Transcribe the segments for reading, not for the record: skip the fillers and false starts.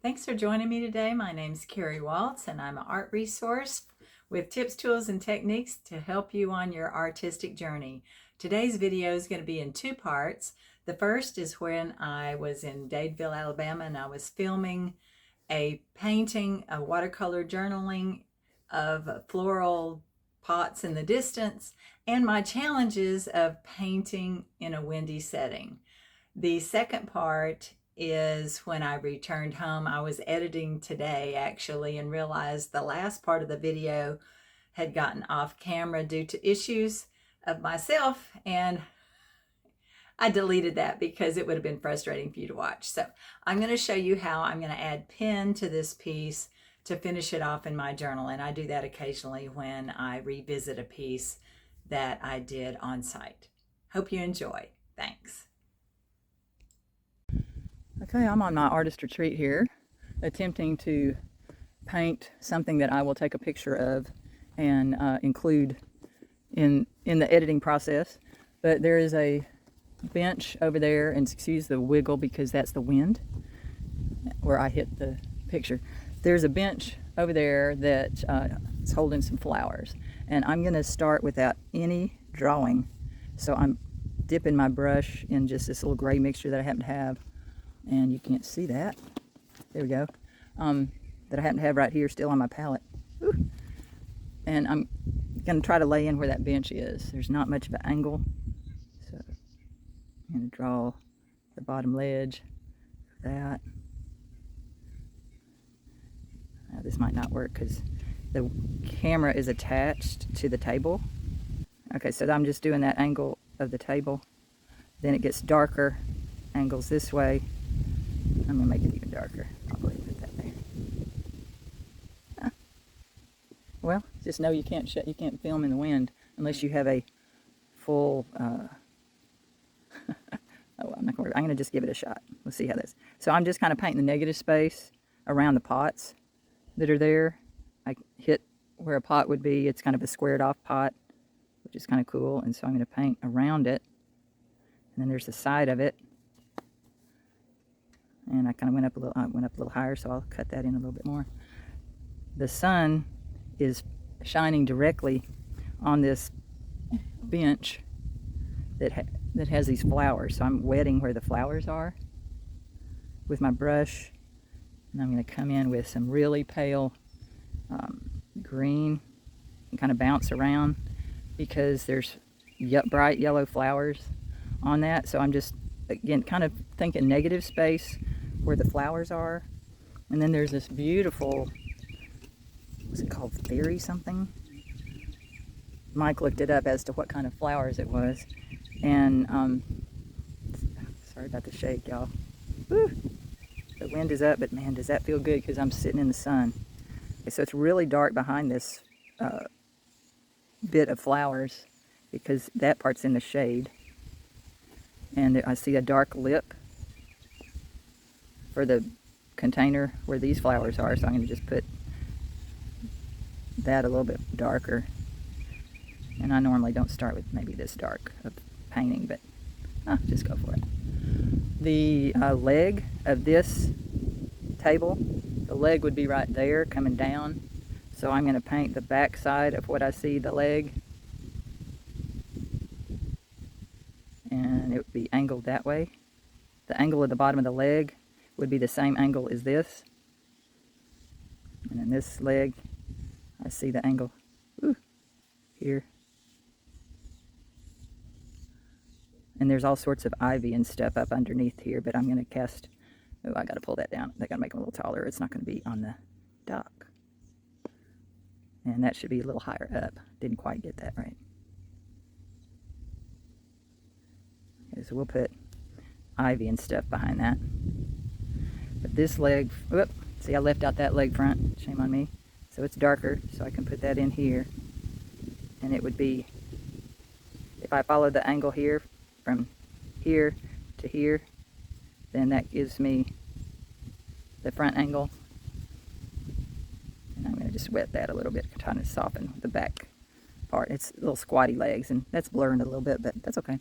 Thanks for joining me today. My name's Carrie Waltz, and I'm an art resource with tips, tools, and techniques to help you on your artistic journey. Today's video is going to be in two parts. The first is when I was in Dadeville, Alabama, and I was filming a painting, a watercolor journaling of floral pots in the distance, and my challenges of painting in a windy setting. The second part is when I returned home. I was editing today actually and realized the last part of the video had gotten off camera due to issues of myself, and I deleted that because it would have been frustrating for you to watch. So I'm going to show you how I'm going to add pen to this piece to finish it off in my journal, and I do that occasionally when I revisit a piece that I did on site. Hope you enjoy. Thanks. Okay, I'm on my artist retreat here, attempting to paint something that I will take a picture of and include in the editing process. But there is a bench over there, and excuse the wiggle because that's the wind where I hit the picture. There's a bench over there that is holding some flowers, and I'm going to start without any drawing. So I'm dipping my brush in just this little gray mixture that I happen to have. And you can't see that. There we go. That I happen to have right here still on my palette. Ooh. And I'm going to try to lay in where that bench is. There's not much of an angle. So I'm going to draw the bottom ledge of that. Now, this might not work because the camera is attached to the table. Okay, so I'm just doing that angle of the table. Then it gets darker, angles this way. I'm going to make it even darker. I'll go ahead and put that there. Well, just know you can't film in the wind unless you have a full, oh, I'm going to just give it a shot. We'll see how this. So I'm just kind of painting the negative space around the pots that are there. I hit where a pot would be. It's kind of a squared off pot, which is kind of cool. And so I'm going to paint around it. And then there's the side of it. And I kind of went up a little higher, so I'll cut that in a little bit more. The sun is shining directly on this bench that has these flowers. So I'm wetting where the flowers are with my brush, and I'm going to come in with some really pale green and kind of bounce around because there's bright yellow flowers on that. So I'm just again kind of thinking negative space where the flowers are. And then there's this beautiful, what's it called, fairy something? Mike looked it up as to what kind of flowers it was. And sorry about the shake, y'all. Woo! The wind is up, but man, does that feel good because I'm sitting in the sun. Okay, so it's really dark behind this bit of flowers because that part's in the shade. And I see a dark lip for the container where these flowers are, so I'm going to just put that a little bit darker. And I normally don't start with maybe this dark of painting, but just go for it. The leg of this table, the leg would be right there coming down, so I'm going to paint the back side of what I see the leg, and it would be angled that way. The angle of the bottom of the leg would be the same angle as this. And in this leg, I see the angle here. And there's all sorts of ivy and stuff up underneath here, but I'm going to cast, oh, I got to pull that down. I got to make them a little taller. It's not going to be on the dock. And that should be a little higher up. Didn't quite get that right. Okay, so we'll put ivy and stuff behind that. But this leg, whoop, see I left out that leg front, shame on me. So it's darker, so I can put that in here. And it would be, if I follow the angle here, from here to here, then that gives me the front angle. And I'm going to just wet that a little bit, trying to soften the back part. It's little squatty legs, and that's blurring a little bit, but that's okay.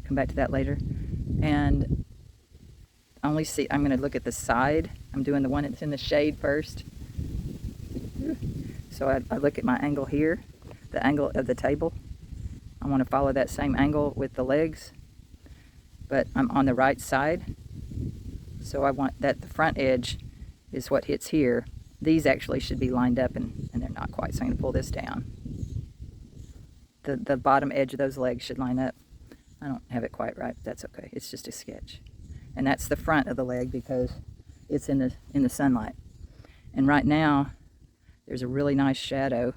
Come back to that later. And only see, I'm going to look at the side. I'm doing the one that's in the shade first. So I look at my angle here, the angle of the table. I want to follow that same angle with the legs, but I'm on the right side. So I want that the front edge is what hits here. These actually should be lined up, and they're not quite, so I'm going to pull this down. The bottom edge of those legs should line up. I don't have it quite right, but that's okay. It's just a sketch. And that's the front of the leg because it's in the sunlight. And right now, there's a really nice shadow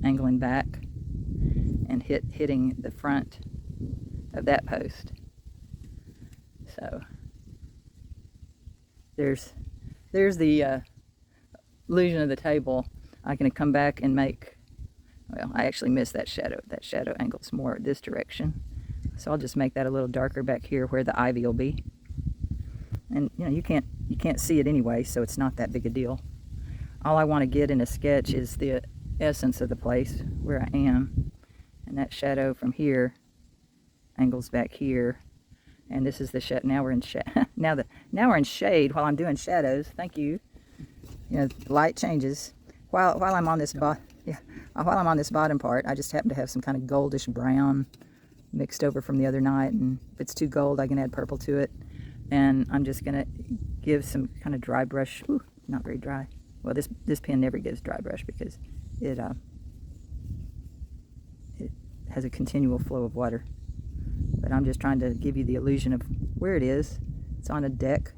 angling back and hitting the front of that post. So there's the illusion of the table. I'm going to come back and make, well, I actually missed that shadow. That shadow angles more this direction. So I'll just make that a little darker back here where the ivy will be. And you know, you can't see it anyway, so it's not that big a deal. All I want to get in a sketch is the essence of the place where I am. And that shadow from here angles back here. And this is the shade. Now we're in now we're in shade while I'm doing shadows. Thank you. You know, light changes. While I'm on this while I'm on this bottom part, I just happen to have some kind of goldish brown mixed over from the other night, and if it's too gold, I can add purple to it. And I'm just gonna give some kind of dry brush. Ooh, not very dry. Well, this pen never gives dry brush because it has a continual flow of water. But I'm just trying to give you the illusion of where it is. It's on a deck,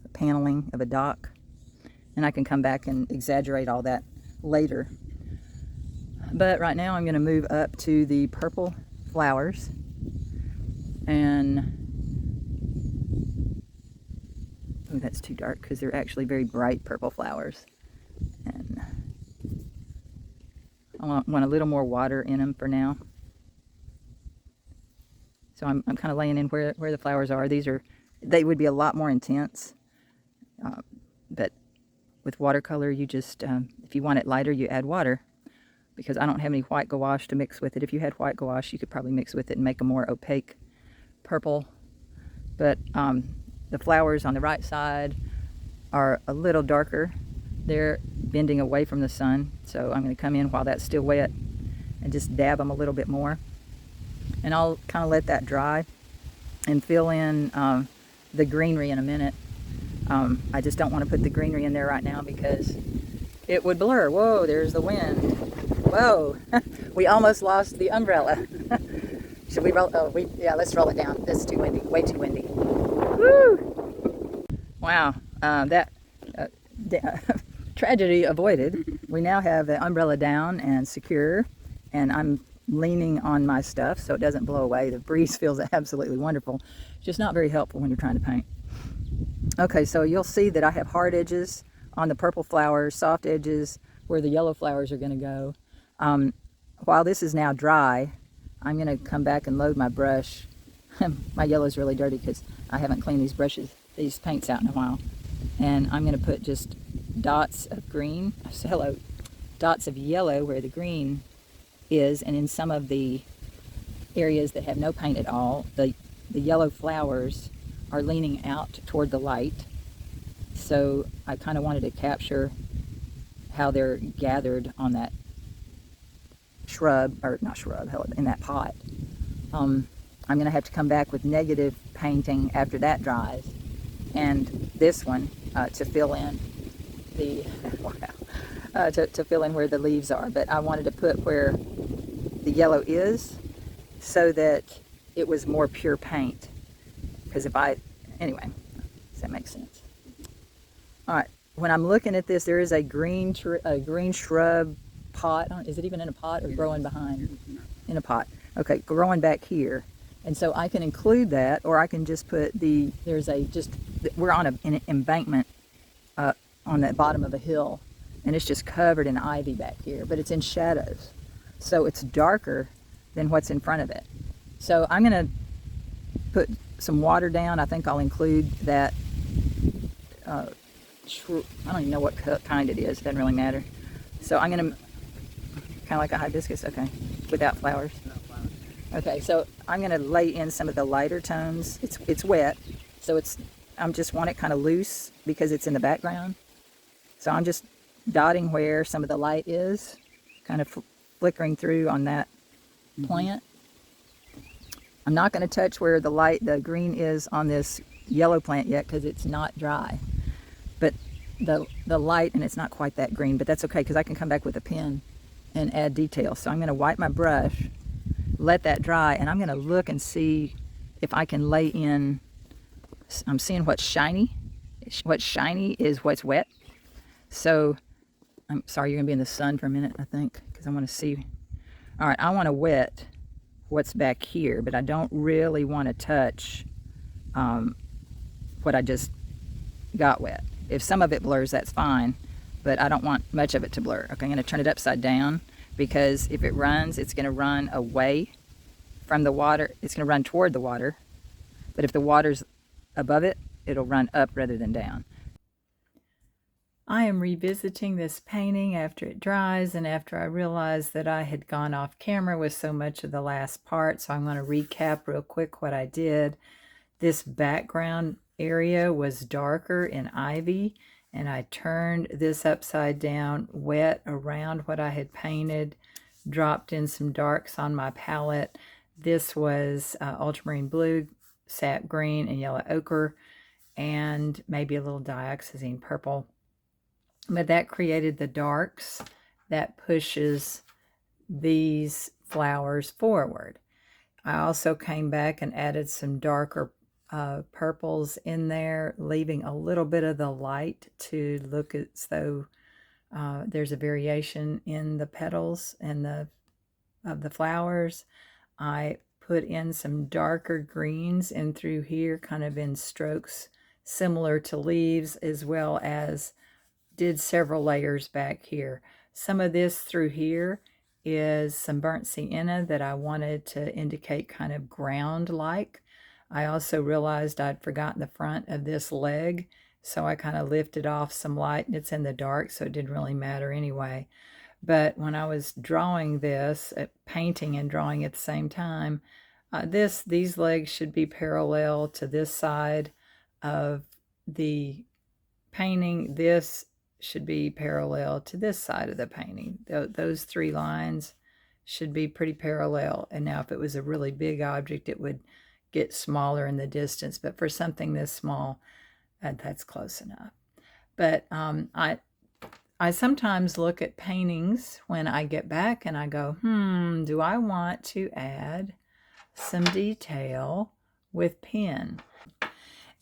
a paneling of a dock, and I can come back and exaggerate all that later. But right now I'm going to move up to the purple flowers, and oh, that's too dark because they're actually very bright purple flowers, and I want a little more water in them for now. So I'm kind of laying in where the flowers are. They would be a lot more intense, but with watercolor, you just, if you want it lighter, you add water, because I don't have any white gouache to mix with it. If you had white gouache, you could probably mix with it and make a more opaque purple. But the flowers on the right side are a little darker. They're bending away from the sun, so I'm going to come in while that's still wet and just dab them a little bit more. And I'll kind of let that dry and fill in the greenery in a minute. I just don't want to put the greenery in there right now because it would blur. Whoa, there's the wind. Whoa, we almost lost the umbrella. Should we roll? Oh, yeah, let's roll it down. It's too windy, way too windy. Woo! Wow, tragedy avoided. We now have the umbrella down and secure, and I'm leaning on my stuff so it doesn't blow away. The breeze feels absolutely wonderful. Just not very helpful when you're trying to paint. Okay, so you'll see that I have hard edges on the purple flowers, soft edges where the yellow flowers are going to go. While this is now dry, I'm going to come back and load my brush. My yellow is really dirty because I haven't cleaned these paints out in a while. And I'm going to put just dots of green, dots of yellow where the green is, and in some of the areas that have no paint at all, the yellow flowers are leaning out toward the light. So I kind of wanted to capture how they're gathered on that shrub, or not shrub, in that pot. I'm going to have to come back with negative painting after that dries, and this one to fill in the to fill in where the leaves are. But I wanted to put where the yellow is so that it was more pure paint, because anyway, does that make sense? All right, when I'm looking at this, there is a green shrub pot. Is it even in a pot or growing behind? In a pot. Okay, growing back here. And so I can include that, or I can just put we're on an embankment on the bottom of a hill, and it's just covered in ivy back here, but it's in shadows. So it's darker than what's in front of it. So I'm going to put some water down. I think I'll include that, I don't even know what kind it is. It doesn't really matter. So I'm going to, kind of like a hibiscus, okay, without flowers. Okay, so I'm going to lay in some of the lighter tones. It's wet, so it's I just want it kind of loose because it's in the background. So I'm just dotting where some of the light is, kind of flickering through on that plant. I'm not going to touch where the green is on this yellow plant yet because it's not dry. But the light, and it's not quite that green, but that's okay because I can come back with a pen and add detail. So I'm going to wipe my brush, let that dry, and I'm going to look and see if I can lay in. I'm seeing what's shiny. What's shiny is what's wet. So I'm sorry, you're going to be in the sun for a minute, I think, because I want to see. All right, I want to wet what's back here, but I don't really want to touch what I just got wet. If some of it blurs, that's fine, but I don't want much of it to blur. Okay, I'm going to turn it upside down because if it runs, it's going to run away from the water. It's going to run toward the water, but if the water's above it, it'll run up rather than down. I am revisiting this painting after it dries and after I realized that I had gone off camera with so much of the last part, so I'm going to recap real quick what I did. This background area was darker in ivy, and I turned this upside down, wet around what I had painted, dropped in some darks on my palette. This was ultramarine blue, sap green, and yellow ochre, and maybe a little dioxazine purple. But that created the darks that pushes these flowers forward. I also came back and added some darker purples in there, leaving a little bit of the light to look as though there's a variation in the petals and of the flowers. I put in some darker greens in through here, kind of in strokes similar to leaves, as well as did several layers back here. Some of this through here is some burnt sienna that I wanted to indicate kind of ground-like. I also realized I'd forgotten the front of this leg, so I kind of lifted off some light, and it's in the dark, so it didn't really matter anyway. But when I was drawing this, painting and drawing at the same time, these legs should be parallel to this side of the painting. This should be parallel to this side of the painting. Those three lines should be pretty parallel. And now if it was a really big object, it would get smaller in the distance. But for something this small, that's close enough. But I sometimes look at paintings when I get back and I go, do I want to add some detail with pen?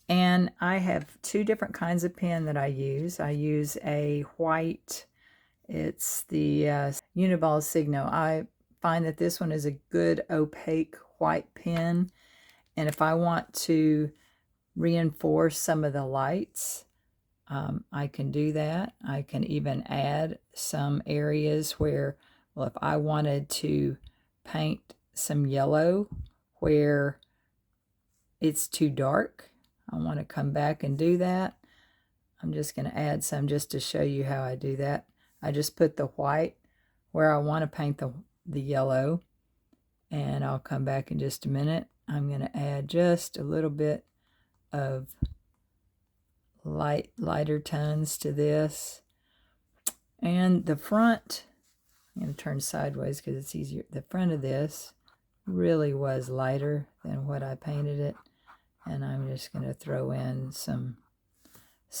And I have two different kinds of pen that I use. I use a white, it's the Uniball Signo. I find that this one is a good opaque white pen. And if I want to reinforce some of the lights, I can do that. I can even add some areas where, well, if I wanted to paint some yellow where it's too dark, I want to come back and do that. I'm just going to add some just to show you how I do that. I just put the white where I want to paint the yellow, and I'll come back in just a minute. I'm going to add just a little bit of lighter tones to this. And the front, I'm going to turn sideways because it's easier. The front of this really was lighter than what I painted it. And I'm just going to throw in some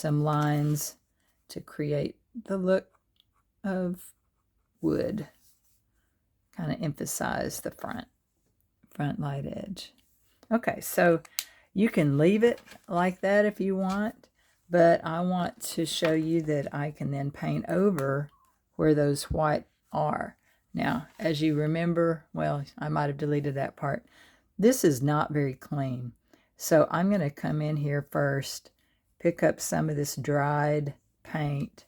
lines to create the look of wood. Kind of emphasize the front light edge. Okay, so you can leave it like that if you want, but I want to show you that I can then paint over where those white are. Now, as you remember, well, I might have deleted that part. This is not very clean. So I'm going to come in here first, pick up some of this dried paint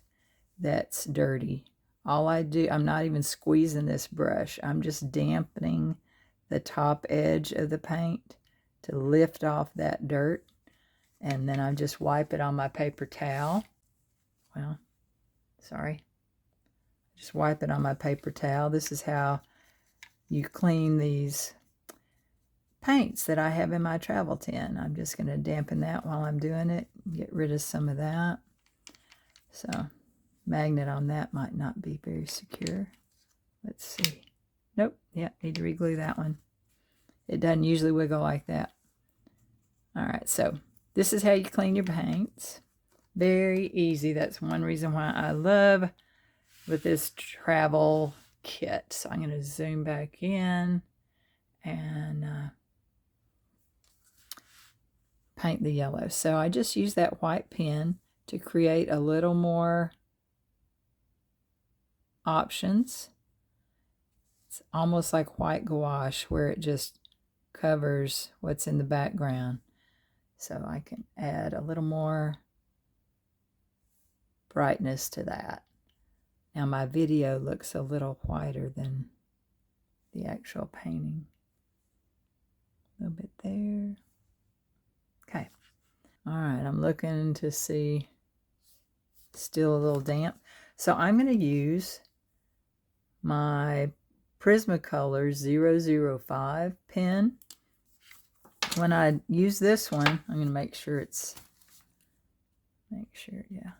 that's dirty. All I do, I'm not even squeezing this brush. I'm just dampening the top edge of the paint to lift off that dirt. And then I just wipe it on my paper towel. Well, sorry. Just wipe it on my paper towel. This is how you clean these paints that I have in my travel tin. I'm just going to dampen that while I'm doing it, get rid of some of that. So, magnet on that might not be very secure. Let's see. Nope, yeah, need to re-glue that one. It doesn't usually wiggle like that. All right, so this is how you clean your paints. Very easy. That's one reason why I love with this travel kit. So I'm going to zoom back in and paint the yellow. So I just use that white pen to create a little more options. It's almost like white gouache where it just covers what's in the background. So I can add a little more brightness to that. Now my video looks a little whiter than the actual painting. A little bit there. Okay. All right, I'm looking to see, still a little damp. So I'm going to use my Prismacolor 005 pen. When I use this one, I'm going to make sure it's, yeah.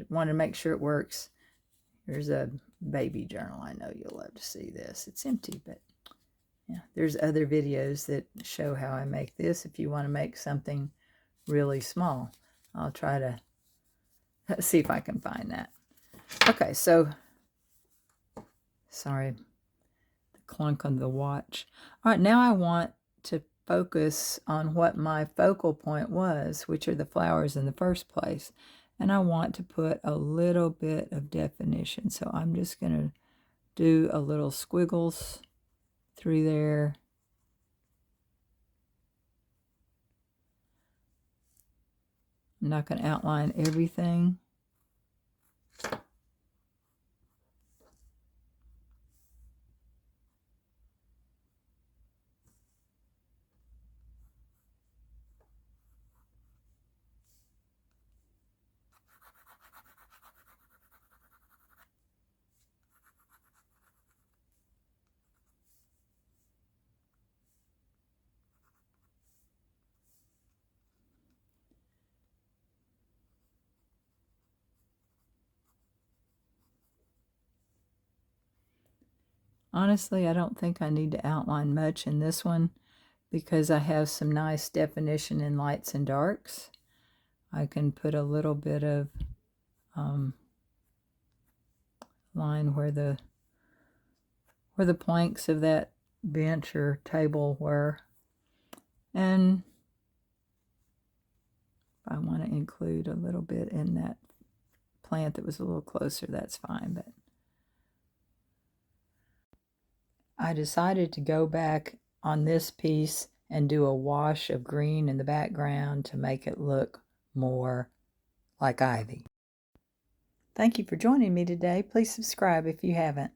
Wanted to make sure it works. Here's a baby journal. I know you'll love to see this. It's empty, but yeah, there's other videos that show how I make this if you want to make something really small. I'll try to see if I can find that. Okay, so, sorry, the clunk on the watch. All right, now I want to focus on what my focal point was, which are the flowers in the first place. And I want to put a little bit of definition. So I'm just going to do a little squiggles through there. I'm not going to outline everything. Honestly, I don't think I need to outline much in this one because I have some nice definition in lights and darks. I can put a little bit of line where the planks of that bench or table were. And if I want to include a little bit in that plant that was a little closer, that's fine. But I decided to go back on this piece and do a wash of green in the background to make it look more like ivy. Thank you for joining me today. Please subscribe if you haven't.